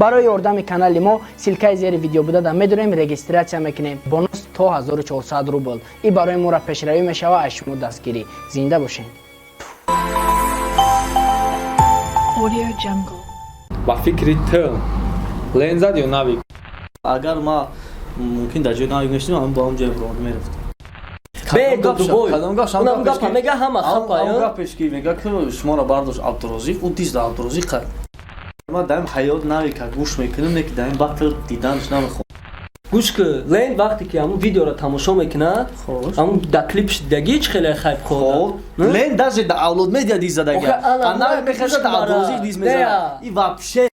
барои ёрдами канали мо силкаи зери видео буда да медонем регистратсия мекунем бонус то 1400 рубл и барои моро пешравӣ мешава аз шумо дастгирӣ зинда бошем. Audio Jungle. با فکری تو لین زد یا نوی اگر ما ممکن در جای نوی گشتیم هم با هم جای برون میرفتیم به دوبای اونم گپ میگه همه خپایا گپش کی میگه که شما را برداشت عبدالرزاق و دیز عبدالرزاق ما دائم حیات نوی که گوش میکنیم که دائم بطل دیدنش نمیخوام گوش که لین وقتی که همون ویدیو را تماشا میکنه همون در کلیپش دیگه هیچ خیلی خیلی خورده لین دست در اولاد میدیا دیز زدگه انا میخواست در عبدالرزاق دیز میزنه این واپشه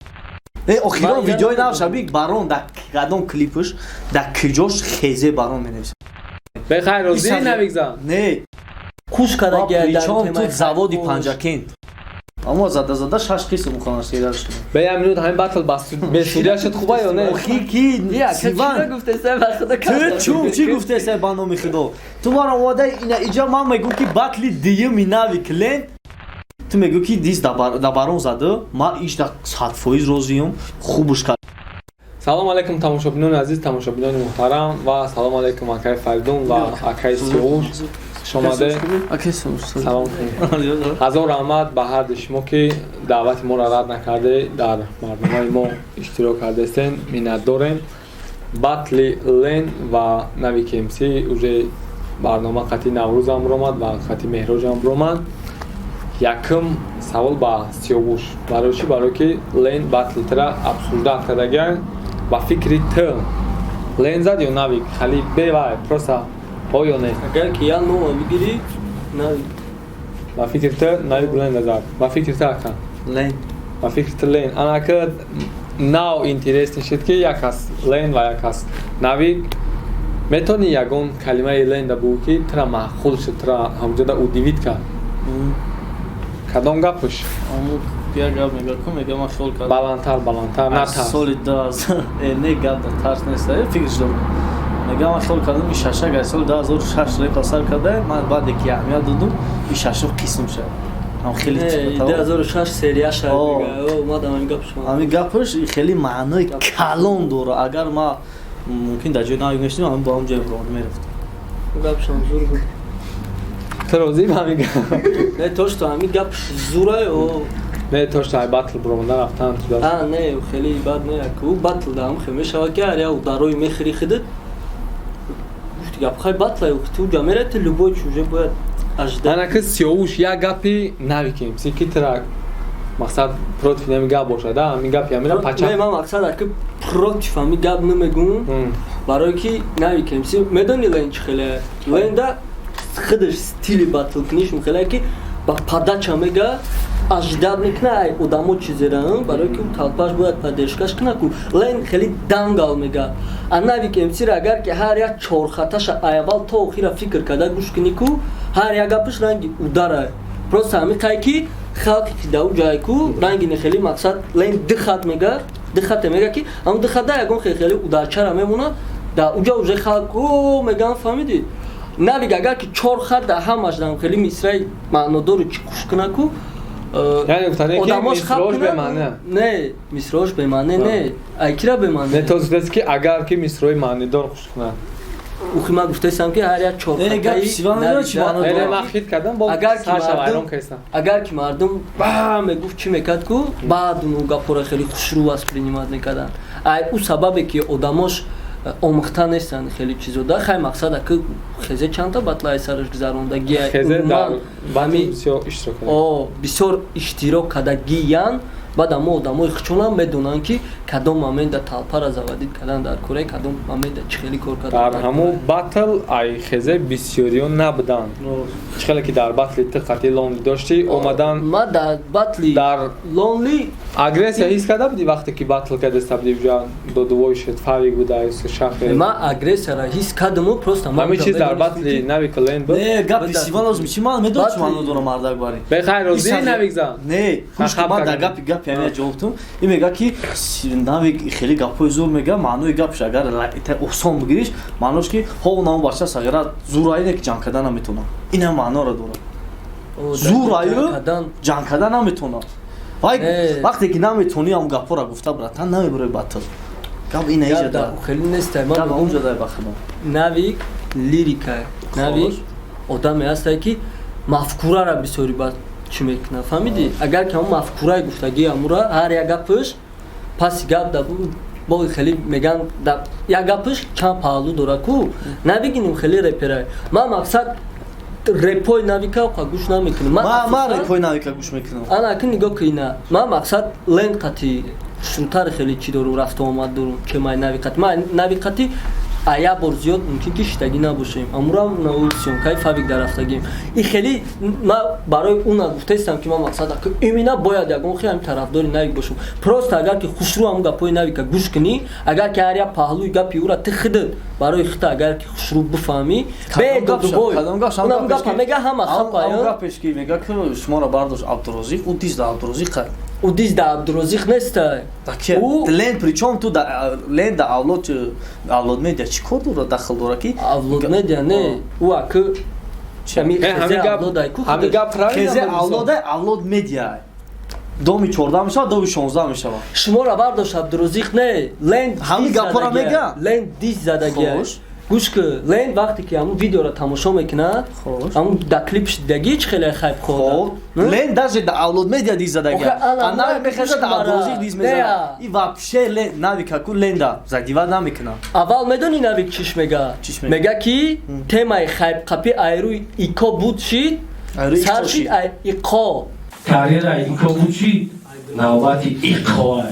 آخران ویدیوی نوشابی بارون در کدام کلیپش در کجاش خیزه بارون مینویسه بخیر روزی نویگزم نه خوش کرده گردن تو زوادی پنجاکند اما زده شش قسم مخانش دیدارش کنه به یه منوت همین بطل به سوریه شد خوبه یا نه؟ آخی کی چی گفته سه خدا تو چی گفته سه بانو خدا تو ما را واده اینجا من میگم که بطلی دیگه میناوی کلند تو میگو که دیز دبارون زده ما ایش در 100% روزیم خوبش کرد سلام علیکم تماشابینان عزیز تماشابینان محترم و سلام علیکم اکای فریدون و اکای سیوش شماده سلام کنید هزار رحمت به هر شما که دعوت ما را رد نکرده در برنامه ما اشتراک کرده هستین منت داریم بطل لین و نوی کمسی اوجه برنامه قطعی نوروز هم برامد و قطعی مهراج هم برامد یکم سوال با سیوش برای چی؟ برای که لین بطل ترا ابسورده کردگه با فکری تو لین زد یا نوی خیلی بیوای پروسا ها یا نه اگر که یا نو بگیری نوی با فکر تو نوی بلند زد با فکر تو اکا لین با فکر تو لین انا که ناو اینترست نشد که یک از لین و یک از نوی میتونی یکون کلمه لین دبو که ترا ما خودش ترا همجوده او دیوید کرد کدام گپش بیا گپ میگه میگه ما خول کرد بلندتر نه ترس سال 2000 نه گپ در ترس نیست فکرش دارم میگه ما خول کردم این شاشه گای سال 2006 ریکا سر کرده من بعد که اهمیت دادم این شاشه قسم شد هم خیلی 2006 سری شد میگه اومدم این گپ شما همین گپش خیلی معنای کلان داره اگر ما ممکن در جای نوی گشتیم هم با هم جای برون میرفتیم گپ شما زور بود تو روزی با میگم نه توش تو همین گپ زوره او نه توش تو بطل برامونده رفتن تو دست نه خیلی بد نه که او بطل دارم خیلی میشه که هر او داروی میخری خدت گفتی گپ خیلی بطل او تو جامعه لبوی چوجه باید اجدا انا که سیوش یا گپی نوی کمسی که ترا مقصد پروت نمی گپ باشه همین گپ یا میرم پچه نه من مقصد که پروت فهمی گپ نمیگم برای که نوی کمسی میدونی لین چه خیلی لین دا خودش استیل بطل کنیش میخواد که با پاداچا میگه اجداد میکنه ای ادامو چیزی را برای که طلباش باید پاداشش کنه که لین خیلی دانگال میگه انوی که امسی را اگر که هر یک چهار خطاش اول تا آخر فکر کرده گوش کنی که هر یک گپش رنگی وداره پروس همی که خلقی که داو جای که رنگی خیلی مقصد لین دخات میگه که اما دخات یکون خیلی ودارچه را میمونه دا اوجا خلقو میگن فهمیدید نوی اگر که چهار خط در همش دارم خیلی میسرای معنادارو چی کش کنه که یعنی گفتنه که میسروش به معنی نه میسروش به معنی نه ایکرا به معنی نه توضیح که اگر که میسروی معنی دار خوش کنه اوخی ما گفته ایستم که هر یک چهار خطایی نه مخفیت کردم با اگر که مردم بام گفت چی میکرد که بعد اون گپورا خیلی خوش رو واسپرینیمات میکردن او سببه که آدماش آموخته نیستن خیلی چیزو دا خیلی مقصده که خیزه چند تا بطلای سرش گذروندگی خیزه در بطل بسیار اشتراک کنه بسیار اشتراک کردگیان بعد اما آدمای خچون هم میدونن که کدام مومنت در طلپا را زوادید کردن در کره کدام مومنت چه خیلی کار کردن در همو بطل ای خیزه بسیاریون نبودن چه خیلی که در بطل تقاطی لونلی داشتی اومدن ما در بطلی در لونلی اگریسیا حس کرده بودی وقتی که بطل کرده استبدی بجا دو شد فاوی بود ایست شخصی ما اگریسیا را حس کردم و پروست ما همه چیز در بطلی نوی کلین بود نه گپ سیوان از میچی من میدونم چی منو دارم مردک باری بخیر روزی نویگزم نه خوش من در گپ همه جوختم این میگه که نوی خیلی گپای زور میگه معنی گپش اگر احسان بگیریش معنیش که ها نام باشه ساگر زورایی که جان کردن نمیتونه این هم معنی را داره زورایی جان کردن نمیتونه вай Не. вақте ки наметони ам гапора гуфта братан намебурай батл гап ина иҷа да خیلی نیست гап من онҷа дай бахна نوی لیریکا نوی آدمی هست که مفکوره را بسیاری باید چی میکنه فهمیدی؟ اگر که اون مفکوره گفتگی امورا هر یک گپش پس گپ دا باقی خیلی میگن یک گپش چند پهلو داره کو نبگینیم خیلی رپره من مقصد رپای نوی که گوش نمیکنم ма репои навика гӯш мекунам انا اكن نگاه که اینا من مقصد لند قطعی شروطر خیلی چی دارم رفت و آمد دارم که من نوی قطعی من نوی قطعی ایا بار زیاد ممکن که شتگی نباشیم امورا نوسیون کای فابریک در رفتگیم این خیلی من برای اون گفته استم که من مقصد که ایمینا باید یگان خیلی طرفدار نوی باشم پروست اگر که خوشرو هم گپای نوی که گوش کنی اگر که هر یا پهلوی گپی او را تخدد برای خط اگر که خوشرو بفهمی به دوبای اونم گپ میگه هم خپایان гапеш ки мега ки шуморо бардошт абдурозиқ ӯ диз да абдурозиқ او دیز دا عبدالرزیق نیست او ленд причём ту ленд да авлод медиа чӣ кор дорад дахл дорад ки авлод медиа не او аки ҳамин гап хезе авлода авлод медиа доми 14 мешавад доми 16 мешавад шуморо бардошт абдурозиқ не ленд ҳамин гапора мега ленд диз задагия гӯш ки ленд вақте ки ҳамун видеоро тамошо мекунад ҳамун да клип шидагӣ чӣ хеле хайп хода ленд даже да авлод медиа диз задагия анави мехезад абдурозиқ диз мезанад и вообще ленд нави каку ленда задива намекунад аввал медони нави чиш мега мега ки темаи хайпқапи айруи ико буд шид сар шид иқо تغییر ایکو بود چی؟ نوبتی ایکوه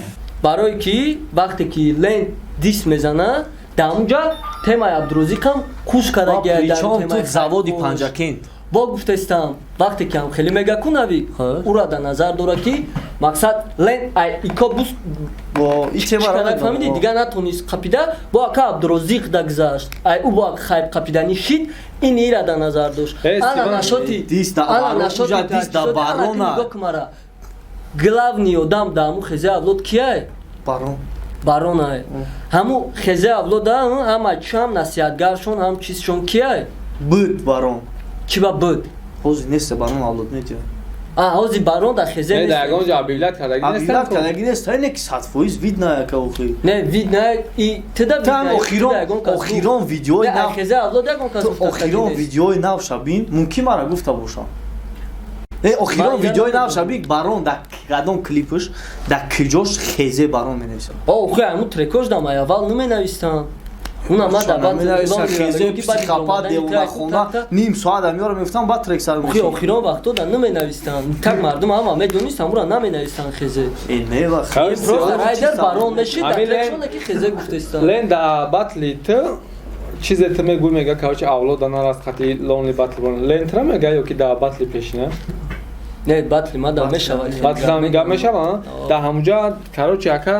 برای کی وقتی که لند دیس میزنه در اونجا تمای عبدالرزیق هم خوش کرده گیه در تمای заводи پنجاکند با گفتستم وقتی که هم خیلی میگه کنوی او را در نظر داره که مقصد لند ایکا بوست با این تما را فهمیدی دیگه نتونست قپیده با که عبدالرزیق در گذاشت او با خیب قپیدنی شید این ای را در نظر داشت انا نشاتی دیست در بارونا главный одам да ҳамун хезе авлод кие барон ай ҳамун хезе авлода ҳама чам насиҳатгаршон ҳам чизшон кие буд барон чӣ ба буд ҳозир нест барон авлод медиа ҳозир барон дар хезе не дар ягон ҷо объявлят кардаги нест ҳай не ки 100% видная ка охир не видная и теда охирон видеои нав хезе авлод ягон кас охирон видеои нав шабин мумкин мара гуфта бошам охирон видеои нав шабин барон дар кадом клипш дар киҷош хезе барон менависад охи ҳамун трекош дам аввал наменавистанд хезе психопат девонахона ним соат амёро мефтам баъд трек сар охи охирон вақтҳо дар наменавистанд так мардум ҳама медонист ҳамура наменавистанд хезе просто айдар барон мешид дар трекшона ки хезе гуфтестанд лен да батли т чизе т мегӯй мега короче авлода нарас қати лонли батл бон лен тра мега ё ки да батли пешина не батли ма да мешава батли ҳам гап мешава да ҳамуҷа короче ака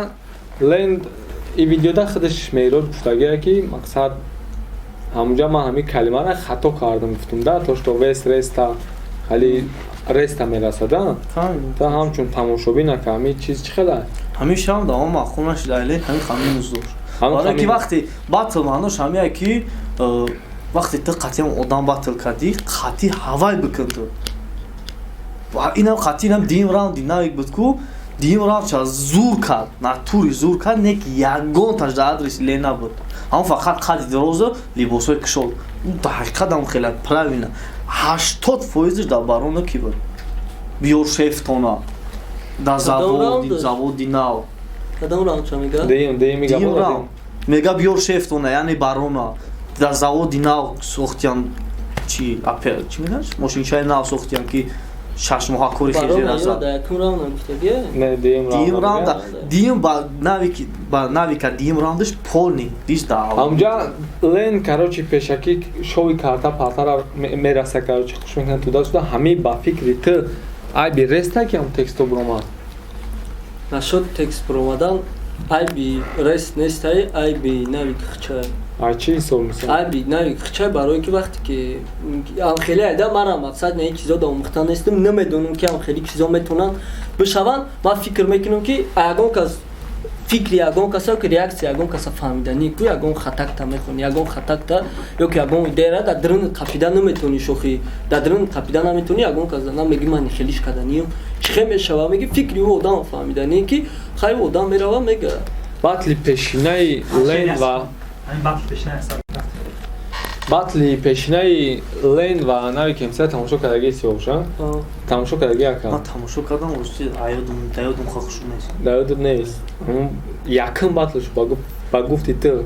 лен این ویدیو دا خودش میرود گفتگیه که مقصد همونجا من همین کلمه را خطا کردم گفتم دا توش تو ویس ریستا خیلی ریستا میرسده تا همچون تماشابی نکه همین چیز چی خیلی همیشه هم دا هم خونش دایله همین خمین نزدور برای که وقتی باتل مانوش همیه که وقتی تو قطعی هم آدم باتل کردی قطعی هوای بکن تو این هم قطعی هم دیم راوند دیناویک بود که دیم رفت چه زور کرد ناتوری زور کرد نه که یگان تاش در آدرس لی نبود هم فقط قدی درازه لیباسای کشول اون در حقیقت هم خیلی پلاوینه 80% در بارونه کی بود بیور شیفتونا در заводи ناو کدام راوند چه میگه؟ دیم میگه میگه بیور شیفتونا یعنی بارونه در заводи ناو ساختیان چی اپل چی میگنش؟ ماشینچای ناو ساختیان که شش ماه کاری خیلی رسد. نه دیم راوند. دیم با ناوی که دیم راوندش پولنی دیست داو. همونجا لین کاروچی پیشکی شوی کارتا پاتر میرسه کاروچی خوش میکنن تو داشته همه با فکری تو ای بی رسته که هم تکستو برومد. نشد تکست برومدن ای بی رست نیست ای بی ناوی کخچه. چی حساب می‌کنی؟ ای نه خچای برای که وقتی که ام خیلی ایده من مقصد نه چیزا آموختن نیستم نمیدونم که ام خیلی چیزا میتونن بشون ما فکر میکنم که اگه کس фикри ягон касо ки реакция ягон каса фаҳмидани ку ягон хатакта мехони ягон хатакта ё ки ягон идеяра дар дрын қапида наметони шохи дар дрын қапида наметони ягон каза на меги ман хелиш каданиам чихе мешава меги фикри ӯ одам фаҳмидани ки хай одам мерава мега батли пешинаи лен ва батли пешинаи лен ва нави кемсия тамошо кардаги сиёша тамошо кардаги ака ман тамошо кардам рости даёдум хохшу нест даёдум нест якум батлш ба гуфти ту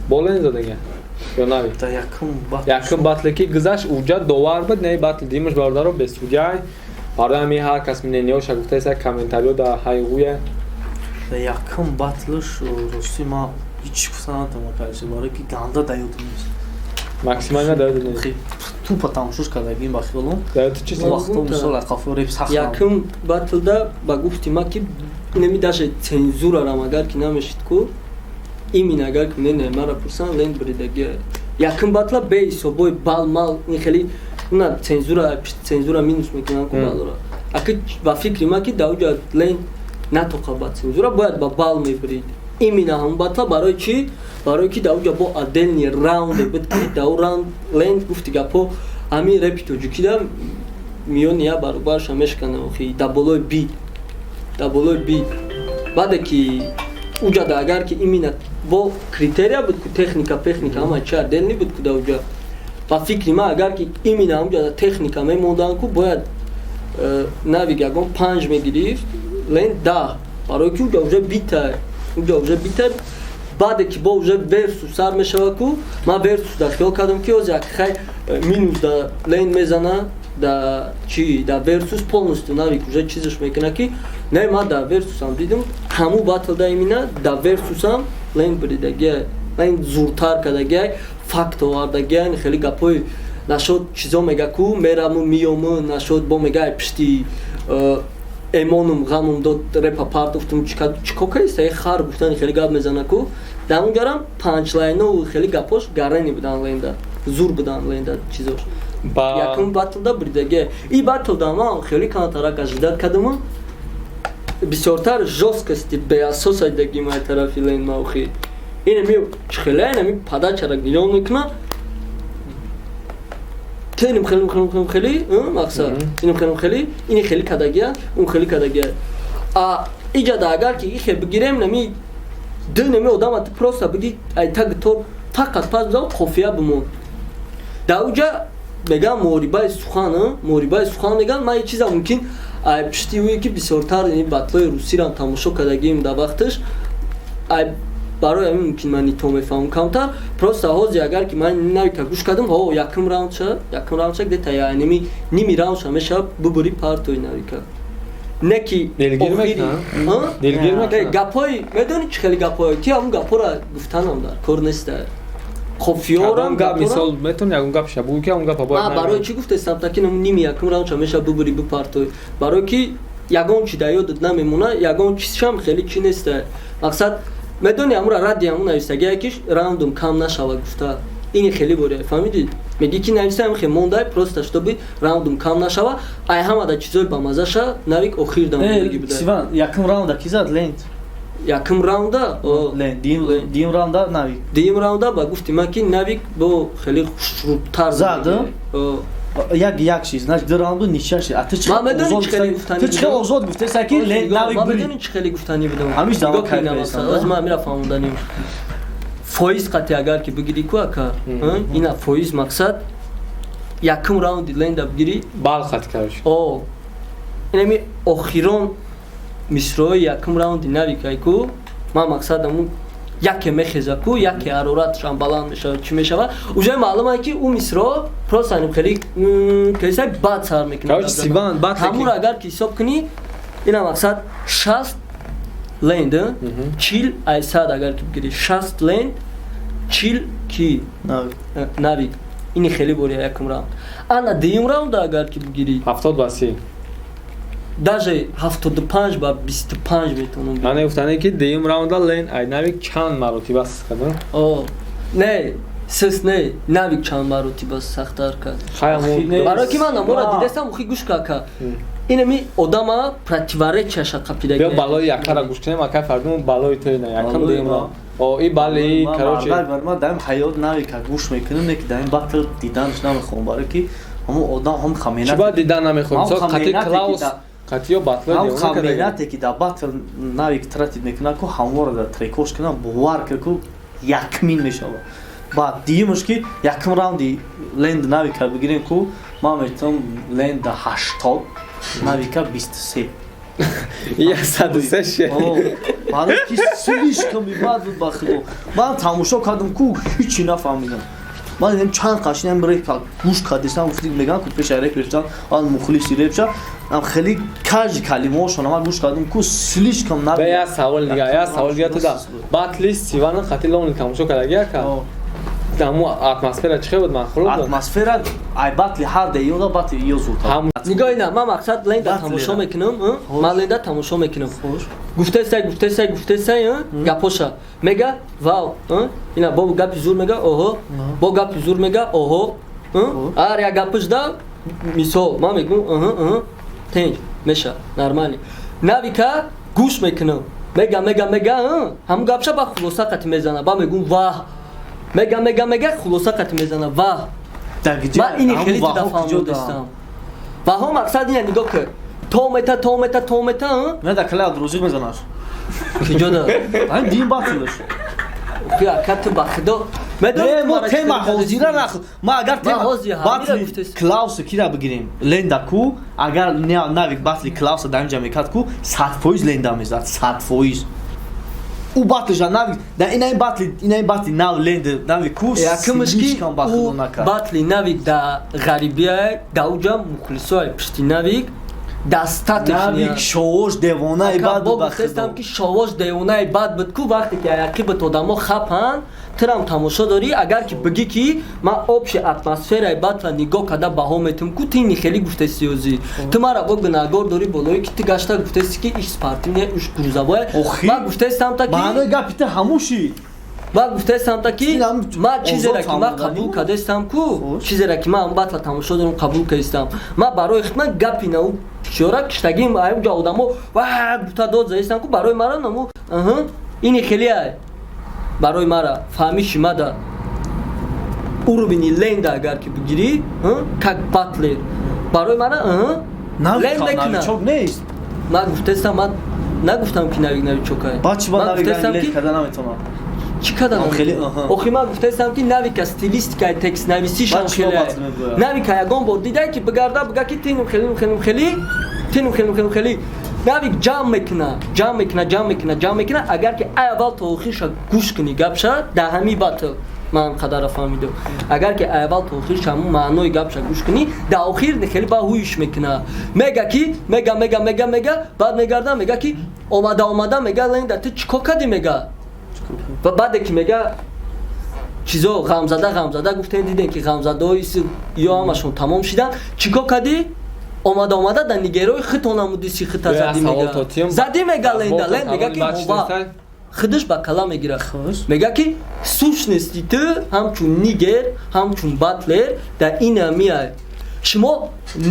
бо лен задага ё нави да якум батле ки гузашт уҷа довар буд не батли димаш бародаро бе судяй бардами ҳар кас минениёша гуфтаеса комментарио да ҳайгуя да якум батлш рости ма ҳеч гуфта надам акалиси барои ки ганда даёдум нест максимально даёдум нест тупа тамошош кардагим ба хиёлум даёд чи вақто мисол ақафо реп сахт якум батлда ба гуфти ма ки неми даже цензурарам агар ки намешид ку имин агар ки не мара пурсан лен бридаги якум батла бе ҳисобои балмал ин хели на цензура минус мекунам ку балора аки ба фикри ма ки дауҷа лен натоқа ба цензура бояд ба бал мебрид имина ҳам батла барои чи барои ки дауҷа бо отдельни раунде буд ки дау раунд лен гуфти гапо ҳамин репи тоҷикида миёни я баробарша мешкана охи да болои би баъде ки уҷада агар ки имина бо критерия буд ку техника ҳама чи отдельни буд ку дауҷа ба фикри ма агар ки имина ҳамуҷада техника мемондан ку бояд навиг ягон 5 мегирифт лен 10 барои ки уҷа уже битар баъде ки бо уже версус сар мешава ку ман версус да хиёл кардам ки оз як хай минус да лен мезана да чи да версус полностью навик уже чизаш мекуна ки не ман да версусам дидам ҳаму батлда имина да версусам лен биридагия лен зуртар кардагия факт овардагия хеле гапои нашод чизо мега ку мераму миёму нашод бо мега пишти эмонум ғамум дод репа партуфтум чикокаиста хар гуфтани хеле гап мезана ку дамунгарам панчлайну хеле гапош гарани будан ленда зур будан ленда чизош якум батлда бирдаге и батлда ман хеле кантарак ажидат кадаму бисёртар жёсткости беасосайдаги май тарафи лен маухи инами чихеле инами падачара гилён мекуна теним хели мақсад иним хели ини хели кадагия он хели кадагия а иҷада агар ки ихе бигирем нами динами одама просто биги ай так то фақат пас зав кофия бумон дауҷа мегам морибаи сухан меган ман чиза мумкин ай пишти уи ки бисёртар ини батлои русирам тамошо кадагим да вақташ ай барои ҳамин мумкин ман ито мефаҳмам камтар просто ҳози агар ки ман навика гӯш кардам якум раундша гдета яънеми ними раундша мешава бубури партои навика не ки гапои медони чӣ хеле гапое ки ҳамун гапора гуфтанам дар кор неста кофиёрам гап мисол метони ягон гап шабу ки ҳамун гапа бояд барои чӣ гуфтестам таки ними якум раундша мешава бубури бу партои барои ки ягон чи дар ёдат намемона ягон чизшам хеле чӣ неста мақсад медони амура радди ҳамун нависагия ки раундум кам нашава гуфта ини хеле бори фаҳмидид меги ки нависаам хе мондай просто чтобы раундум кам нашава ай ҳамада чизои ба мазаша навик охир дам боги буда сиван якум раунда ки зад лент якум раунда лент дим раунда навик дим раунда ба гуфти ман ки навик бо хеле хушрубтар зад як чиз значит ду раунду нишаш а ты ман медони чӣ хеле гуфтани ты чӣ озод гуфтеса ки лент навик ман медони чӣ хеле гуфтани будам ҳамиш дава кайф аз ман мера фаҳмонданӣ фоиз қати агар ки бигирӣ ку ака ина фоиз мақсад якум раунди ленда бигирӣ бал қати караш инами охирон мисрои якум раунди навикай ку ман мақсадам яке мехеза ку яке ҳароратшам баланд мешава чӣ мешава уже маълумае ки ӯ мисро просто аним хеле кесай бад сар мекунамҳамуро агар ки ҳисоб кунӣ ина мақсад 60 ленд 40 айсад агар ки бигирӣ 60 ленд 40 ки навик ини хеле бори якум раунд ана дуюм раунда агар ки бигирӣ 70-30 даже 75 ба 25 метавонам ана гуфтане ки дуюм раунда лен ай навик чанд маротиба сахтар не сис не навик чанд маротиба сахтар кард барои ки ман амора дидестам ухи гӯш кака اینمی آدم противоречия قپیده بیا بالای یکر گوش کنیم اکای فردون بالای تو نه یکم دیگه ما او این بالی کروچی من دائم حیات نمی که گوش میکنم که دائم باتل دیدنش نمیخوام برای که همون آدم هم خمینت چی باید دیدن نمیخوام سو قطی کلاوس قطیو باتل هم دیونه خمینتی که در باتل نمی که ترتیب میکنه که هموار در تریکوش کنه بوار که یکمین میشه بعد دیگه مشکی یکم راوندی لند نمی که بگیریم که ما میتونم لند 80 نمی که 23 103 شه برای که سلیش کمی بعد بود بخدا من تماشا کردم که هیچی نفهمیدم من دیدم چند قشنگ برای گوش کردم گفتم میگن که پیش رپ رفتن آن مخلصی رپ شد ام خیلی کج کلمه‌هاشون من گوش کردم که سلیش کم نبود یا سوال دیگه تو دا باتلی سیوان قطی لون تماشا کردگی که دمو اتمسفر چه بود من خلوب اتمسفر ای باتلی هر دیگه باتلی یوزو نگاه اینا من مقصد لندا تماشا میکنم من لندا تماشا میکنم گفته سای گپوشا میگه واو اینا با گپ زور میگه اوه با گپ زور میگه اوه آره گپش دا میسو من میگم تنج میشه نرمالی نویکا گوش میکنم میگه هم گپشا با خلاصه قط میزنه با میگم واه میگه خلاصه قط میزنه واه من اینی خیلی تفاهم داشتم و هم مقصد اینه نگاه که تومتا نه در کلاد روزی میزناش کجا دا این دین باتلش بیا کت بخدا ما تیما حوزیره نخ ما اگر تیما باتلی کلاوس کی را بگیریم لندا کو اگر ناویک باتلی کلاوس دانجا میکرد کو 100% لندا میزد 100% او باتل جا ناویک در این باتلی ناو لند ناویک کو یکمشکی او باتلی ناویک دا غریبیه داوجا مخلصای پشتی ناویک دستاتش ناویک شوش دیوانه ایباد بود بخستم که شوش دیوانه ایباد بود کو وقتی که عقیبت آدمو خپن ترام تماشا داری اگر که بگی که ما آبش اتمسفر ایباد و نگاه کده بها میتم کو تینی خیلی گفته سیوزی تو مرا با بناگور داری بالایی که تی گشته گفته سی که ایش سپارتی نه ایش گروزابای ما گفته استم تا که معنی گپیت هموشی ما گفته استم تا که ما چیزی را که ما قبول کرده استم کو چیزی را که ما بات تماشا دارم قبول کردم ما برای خدمت گپی نو شورا کشتگیم ایم جا آدمو واه بوتا داد زایستم کو برای مرا نمو اینی خیلی برای مرا فهمیشی مادا او رو بینی لندا اگر که بگیری کک باتلر برای مرا ناویک ناویچوک نیست من گفتم من نگفتم که ناویچوکه بچه با ناویک لنگ کردن نمیتونم چی کردم خیلی اوخی من گفتم که ناویک استیلیستیکای تکست نویسیش هم خیلی ناویک یگان بار دیده که بگرده بگه که تینم خیلی ناویک جام میکنه اگر که اول تا آخرش گوش کنی گپش در همین باتل من قدر فهمیدم اگر که اول تا آخرش همون معنای گپش گوش کنی در آخر خیلی با هویش میکنه میگه که میگه بعد میگرده میگه که اومده میگه لندا تو چیکار کردی میگه و بعد که میگه چیزا غمزده گفتن دیدن که غمزده های یا همشون تمام شدن چیکار کردی اومده در نگروی خط نمودی سی خط زدی میگه زدی میگه لند میگه که بابا خودش با کلام میگیره میگه که سوشنستی تو همچون نیگر همچون باتلر در این میاد شما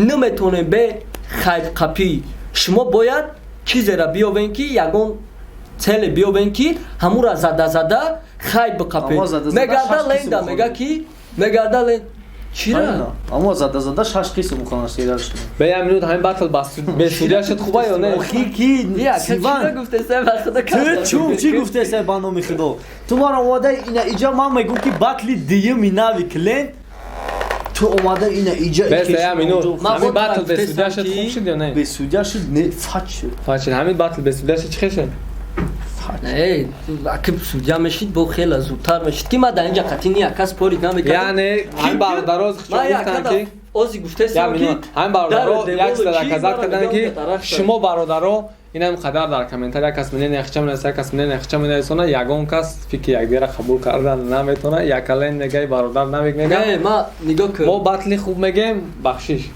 نمیتونه به خیلی قپی شما باید چیزی را بیاوین که یگون цели биёбен ки ҳамура зада хай биқапед мегарда ленда мега ки мегарда лен чира аммо зада 6 қисм мухонаш ираш бе я минут ҳамин батл бе судя шуд хуба ё не охи ки я чира гуфтесай ба худа ту чум чи гуфтесай ба номи худо ту мара омада ина иҷа ман мегум ки батли диюми нави клен ту омада ина иҷа бе я минут ҳамин батл бе судя шуд хуб шуд ё не бе судя шуд не фач шуд ҳамин батл бе судя шуд чӣ хел шуд ای اگه سودیا میشید با خیلی زودتر میشید که ما در اینجا قطعی نیا کس پوری نمیکنم یعنی همین برادراز گفتن که اوزی گفته استم که همین برادرها یک صدق کذب کردن که شما برادرها این هم قدر در کامنتر یک کس منین یخچه منیسه یک کس منین یخچه منیسونه یگان کس فکر یک دیگر قبول کردن نمیتونه یک لین نگه برادر نمیگه ما نگاه که ما بطلی خوب میگیم بخشش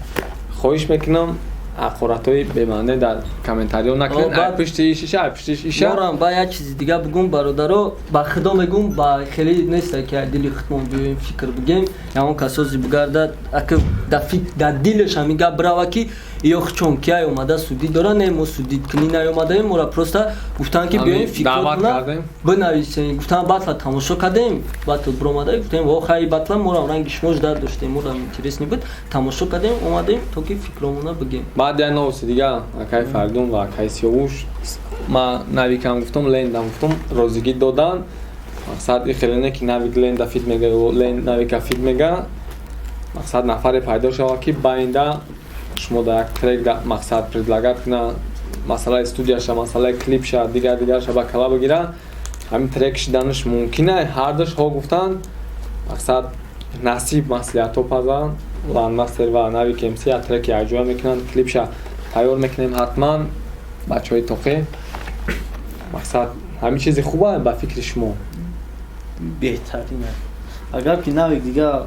خواهش میکنم حقارت‌های بمانده در کامنتاریو نکنین پشت ایشه پشتش ایشه مارم با یک چیز دیگه بگم برادرو با خدا میگم با خیلی نیست که دلی خودمون بیایم فکر بگیم یا اون کسایی بگرده اگه در دلش هم میگه براو که ё чон ки ай омада судӣ дора не мо судӣ кунӣ наёмадаем мора просто гуфтанд ки биёем фикротона бинависем гуфтанд батла тамошо кардем батл биромада гуфтем во хай батла мора ранги шумо жда доштем мора интерес небуд тамошо кардем омадем то ки фикромона бигем баъд я новоси дига акай фардун ва акай сиёвуш ма навикам гуфтам лендам гуфтам розигӣ додан мақсад и хеле не ки навик ленда фит мега ё навика фит мега мақсад нафаре пайдо шава ки ба оинда шумо дар як трек мақсад предлагат куна масъалаи студияша масъалаи клипша дигарша ба кала бигира ҳамин трек шиданаш мумкина ҳардушҳо гуфтанд мақсад насиб маслиҳатҳо пазанд ландмастер ва навик мс як треки якҷоя мекунанд клипша тайёр мекунем ҳатман бачаҳои тоқӣ мақсад ҳамин чизи хуба ба фикри шумо беҳтарин агар ки навик дига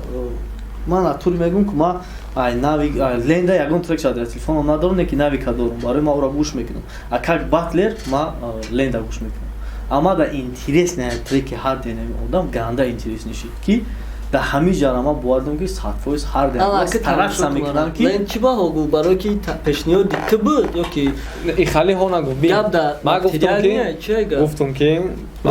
ман атури мегӯм ки ма ай навик ленда ягон трек шад дар телефонам надорам не ки навика дорам барои ма ӯро гӯш мекунам а как батлер ма ленда гӯш мекунам ама да интересная треки ҳар дена одам ганда интереснешид ки да ҳамин ҷара ма бовардам ки 100% ҳар дена тарақса мекунам ки лен чи баҳо гуфт барои ки пешниҳод дикта буд ё ки и халиҳо нагуфт гап да ма гуфтам ки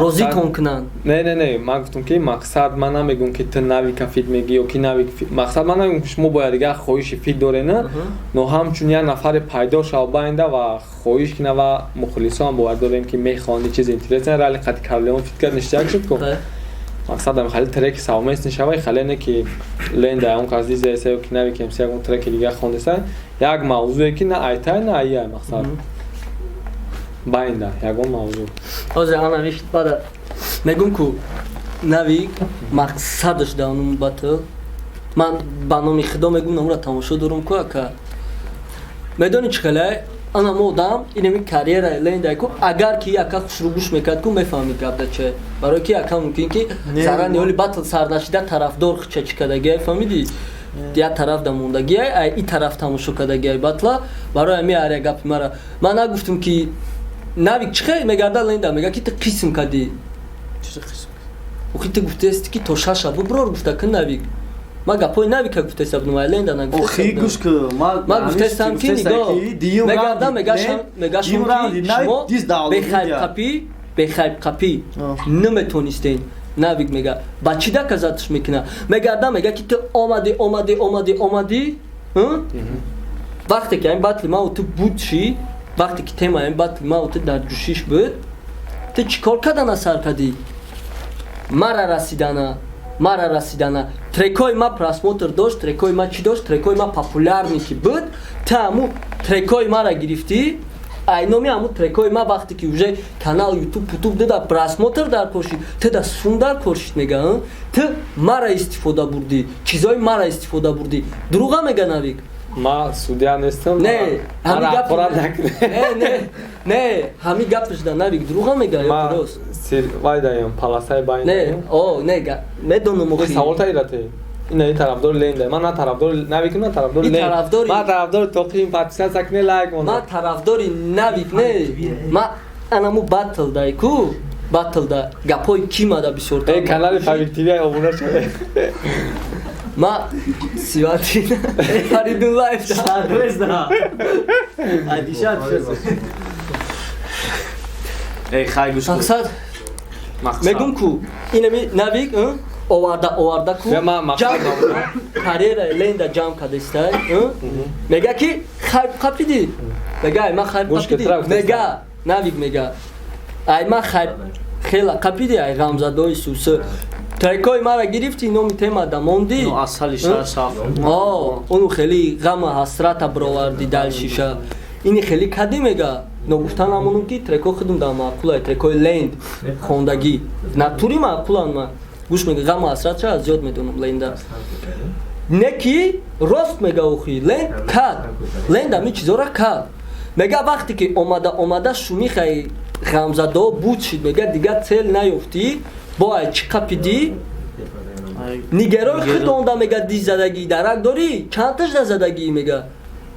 розӣ кон кунанд не ма гуфтам ки мақсад ман намегӯм ки ту навика фит мегӣ ё ки навик мақсад ман намегӯм ки шумо бояд дига хоҳиши фит дорена но ҳамчун як нафаре пайдо шава байнда ва хоҳиш кина ва мухлисоам бояд дорем ки мехоҳанд чизи интересен рали қати карлеон фит кард ништияк шуд ко мақсадам хали треки савместни шавай хали не ки ленда он кас дизеса ё ки навик мс ягон треки дига хондеса як мавзӯе ки на айтай на ая мақсад байнда ягон мавзӯ ҳозир ана вишт бада мегӯм ку навик мақсадаш дар он батл ман ба номи худо мегӯм намура тамошо дорам ку ака медони чӣ хеле ана мо одам инами карьера ленда ку агар ки ака хушрӯ гӯш мекард ку мефаҳмид гапда че барои ки ака мумкин ки зарани ҳоли батл сарнашида тарафдор хича чӣ кардагиай фаҳмидӣ як тараф да мондагиай ай и тараф тамошо кардагиай батла барои ҳамин аря гапи мара ман нагуфтам ки навик чӣ хел мегарда ленда мега ки ту қисм кардӣ охи ту гуфтаести ки то шаша биброр гуфта ки навик ма гапои навика гуфтаеста будам ай ленда нагуфтаеста охи гӯш ки ма гуфтаестам ки нигоҳ мегарда мегашам шумо бехайбқапӣ наметонистен навик мега ба чӣ дака задш мекуна мегарда мега ки ту омадӣ вақте ки ин батли маву ту буд ши вақте ки темаи ин батли маву ту дар ҷӯшиш буд ту чӣ кор кардана сар кардӣ мара расидана трекои ма просмотр дошт трекои ма чӣ дошт трекои ма популярни ки буд ту ҳамун трекои мара гирифтӣ ай номи ҳамун трекои ма вақте ки уже канал ютуб дида просмотр дар коршид ту да сум дар коршид мега ту мара истифода бурдӣ чизои мара истифода бурдӣ дурӯға мега навик ма судя нестам не ҳамин гапш да навик дурӯға мега ё рост вайдаям паласаи байн не медонам охи савол таирате ина и тарафдори ленда ман на тарафдори навик на тарафдори ленда ма тарафдори тоқим подписаться куне лайк мон ма тарафдори навик не ма анаму батл дай ку батл да гапои кимада бисёр е канали фавик тв обуна шуда ма сивати фаридун лайф да адиша хай гӯш мақсад мегӯм ку инами навик оварда ку карьера ленда ҷамъ кардастай мега ки хайбқапидӣ мега ай ма хайбқапидӣ мега навик мега ай ма хела қапидӣ ай ғамзадои сусу трекои мара гирифтӣ номи темада мондӣ ону хели ғама ҳасрата бировардӣ дали шиша ини хели кадӣ мега ногуфтан намонам ки трекои худам да маъқулай трекои ленд хондагӣ натури маъқулан ма гӯш мега ғама ҳасратша аз зиёд медонам ленда не ки рост мега охи ленд кад ленд ҳамин чизора кад мега вақте ки омада шумихай ғамзадо буд шид мега дига цел наёфтӣ бо ай чӣ қапидӣ нигерои худ онда мега диз задагӣ дарак дорӣ чандташ да задагӣ мега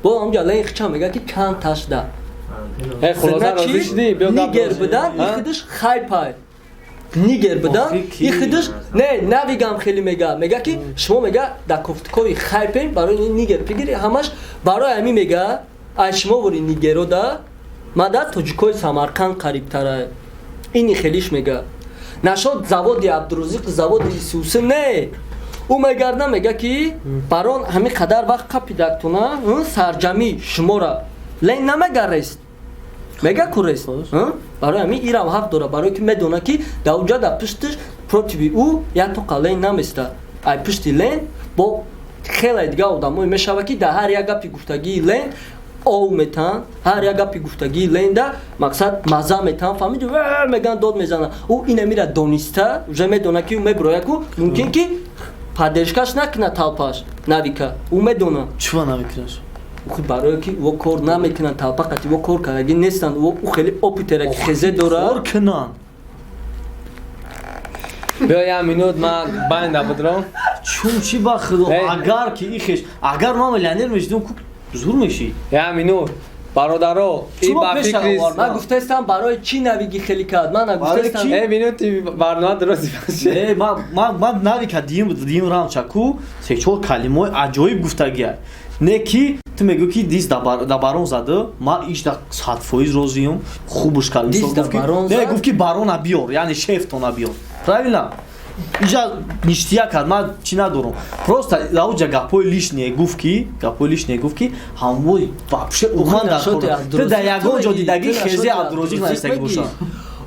бо ҳамҷа лен хича мега ки чандташ да нигер будан и худаш хайпай нигер будан и худаш не навигам хели мега ки шумо мега да кофтикои хайпем барои нигер пигири ҳамаш барои ҳамин мега ай шумо вори нигеро да мада тоҷикои самарқанд қарибтара ини хелиш мега нашод заводи абдурозиқ заводи исуси не ӯ мегарда мега ки барон ҳами қадар вақт қапидактуна сарҷамӣ шумора лен намегарест мега курест барои ҳами ирам ҳақ дора барое ки медона ки дауҷа да пиштиш противи ӯ ятоқа лен наместа ай пишти лен бо хеле дига одамое мешава ки да ҳар як гапи гуфтагии лен ов метан ҳар як гапи гуфтагии лен да мақсад маза метан фаҳмиди меган дод мезана ӯ ина мира дониста уже медона ки ӯ мебироя ку мумкин ки падешкаш накина талпаш навика ӯ медона чува намекунаш барое ки во кор намекунанд талпа қати во кор кардаги нестанд ӯ хеле опитера ки хезе дора кор кунанд биё як минут ман байнда будро чун чи ба худо агар ки ихеш агар ман миллионер мешидам ку зур мешид як минут бародаро и ба фикри ман гуфтаистам барои чӣ навиги хеле кард ман нагуфтаистам минути барнома дурусти баше ман навика дим рамча ку се-чор калимаи аҷоиб гуфтагия не ки ту мегӯ ки дист да барон зада ман ишда 100% розиам хубуш калим не гуфт ки барона биёр яъне шефтона биёр правильно ижа ништия кард ман чӣ надорам просто лауҷа гапои лишне гуфт ки ҳамои вообще уман дар да ягон ҷо дидаги хези абдурозиқ наистаги бошад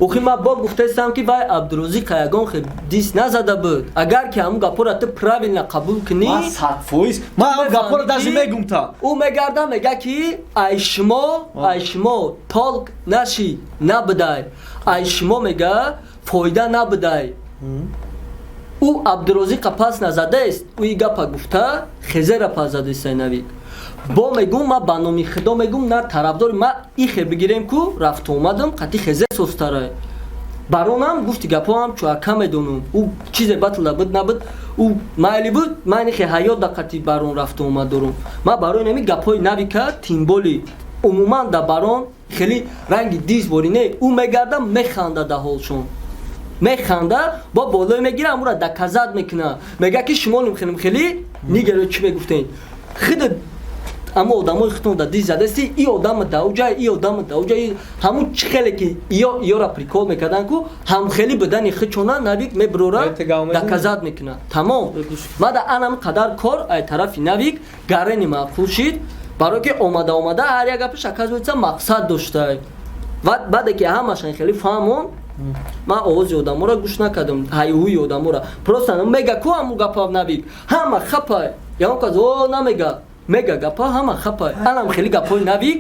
охи ман боб гуфтаистам ки вай абдурозиқ ягон хел дист назада буд агар ки ҳамун гапора ту правилно қабул кунӣ ман 100% ман ҳамун гапора даже мегум та ӯ мегарда мега ки ай шумо толк наши набудай ай шумо мега фоида набудай ӯ абдурозиқа пас назадааст ӯ и гапа гуфта хезера пас задааст навик бо мегум ма ба номи худо мегум на тарафдори ма ихе бигирем ку рафту омадам қати хезе состара баронам гуфти гапоам чуака медонам ӯ чизе батла буд набуд ӯ майли буд ман ихе ҳаёт да қати барон рафту омад дорам ма барои нами гапои навика тимболи умуман да барон хели ранги диз бори не ӯ мегарда механда да ҳолшон механда бо болой мегира амура доказат мекуна мега ки шумо нумхенам хели нигеро чӣ мегуфтен хида аммо одамои хитон да диз задасти и одама дауҷа ҳамун чӣ хеле ки иёра прикол мекардан ку ҳам хели будани хичона навик мебирора доказат мекуна тамом мада анам қадар кор ай тарафи навик гарени маъқул шид барое ки омада ҳар як гапиш оказывается мақсад доштай баъде ки ҳамашан хели фаҳмон ман овози одамора гӯш накардам ҳайҳӯи одамора просто мега ку ҳамун гапа навик ҳама хапа ягон кас о намега мега гапа ҳама хапа анам хели гапои навик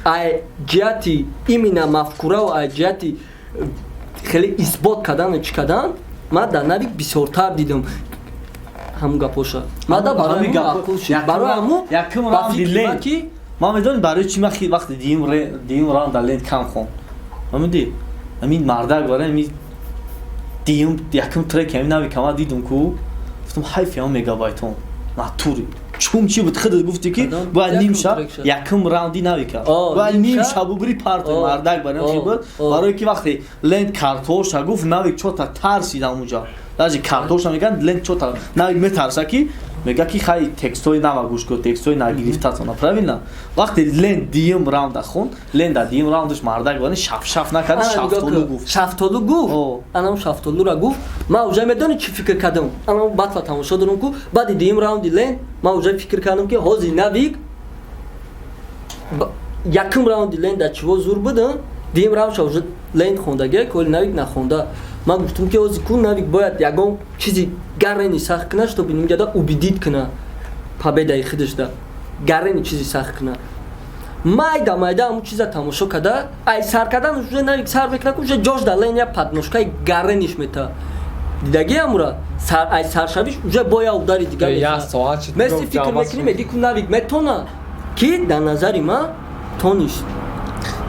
ай ҷиҳати имина мафкураву ай ҷиҳати хели исбот кардану чӣ кардан ман дар навик бисёртар дидам ҳамун гапоша мада барои маъқул шид барои ҳамун ба фикри ки ман медонӣ барои чӣ ман вақти дим раунда лент кам хон мамиди амин мардак бара амин дим якум трек амин навика ман дидум ку гуфтам ҳайфи ҳам мегабайтон натури чум чӣ буд худат гуфти ки бояд ним шаб якум раунди навика бояд ним шабу бири парто мардак барам чӣ буд барое ки вақте лент картоша гуфт навик чота тарсид ҳамунҷа даже картоша меган лент чота навик метарса ки мега ки хай текстои нава гӯш кун текстои нагирифтатона правильно вақте лент дим раунда хун ленда дим раундаш мардак барни шаф накард шафтолу гуфт анам шафтолура гуфт ман уже медони чӣ фикр кардам анам баъдва тамошо дорам ку баъди дим раунди лент ман уже фикр кардам ки ҳозир навик якум раунди лент дар чиво зур буда дим раундша уже лент хондаги коли навик нахонда ман гуфтам ки ҳозир ку навик бояд ягон чизи гаррени сахт куна што биним ҷада убедид куна победаи худашда гаррени чизи сахт куна майда ҳамун чиза тамошо карда ай сар кардан уже навик сар мекуна ку уже ҷош да лен я падношкаи гаррениш мета дидаги амура ай саршавиш уже боя удари дига меси фикр мекунӣ меги ку навик метона ки дар назари ман тонист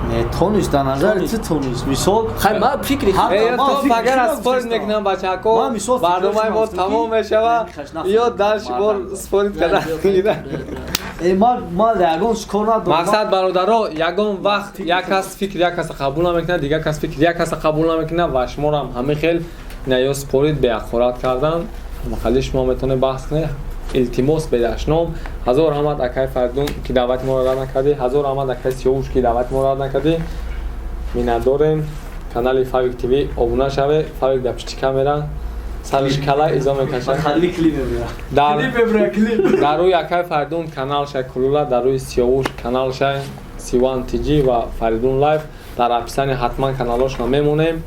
метонист дар назари чӣ тонист мисол хай ман фикри агар аз спорт мекунам бачаҳако барномаи мо тамом мешава ё дальше бор спорт кардан ман ягон шикор надорам мақсад бародаро ягон вақт як кас фикри як каса қабул намекуна дигар кас фикри як каса қабул намекуна ва шуморо ҳам ҳамин хел ё спорт беахорат кардан мақали шумо метавонед баҳс кунед التماس بداشنام هزار رحمت اکای فردون که دعوت ما را رد نکردی هزار رحمت اکای سیاوش که دعوت ما را رد نکردی می‌نداریم کانال فاویک تیوی ابونه شوه فاویک در پشت کامرا سرش کلا ایزا میکشه خالی کلیپ میبرم در روی اکای فردون کانال شای کلولا در روی سیاوش کانال شای سیوان تیجی و فریدون لایف در اپیسانی حتما کانالاشون میمونیم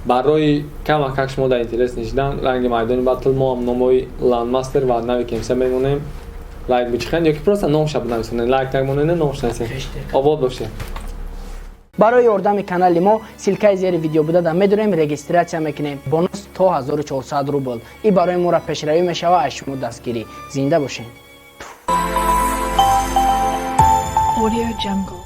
برای کم اکک شما در اینترس نشیدن رنگ میدانی باتل ما هم ناموی لند ماستر و نوی کمسه میمونیم لایک بچخین یا که پروستا نام شب نمیسونین لایک تگ مونین نام شناسین آباد باشه برای یاردم کانال ما سیلکای زیر ویدیو بوده دا میدونیم رجیستراسیون میکنیم بونوس تا 1400 روبل این برای ما را پیشروی میشه و از شما دستگیری زنده باشین Audio Jungle.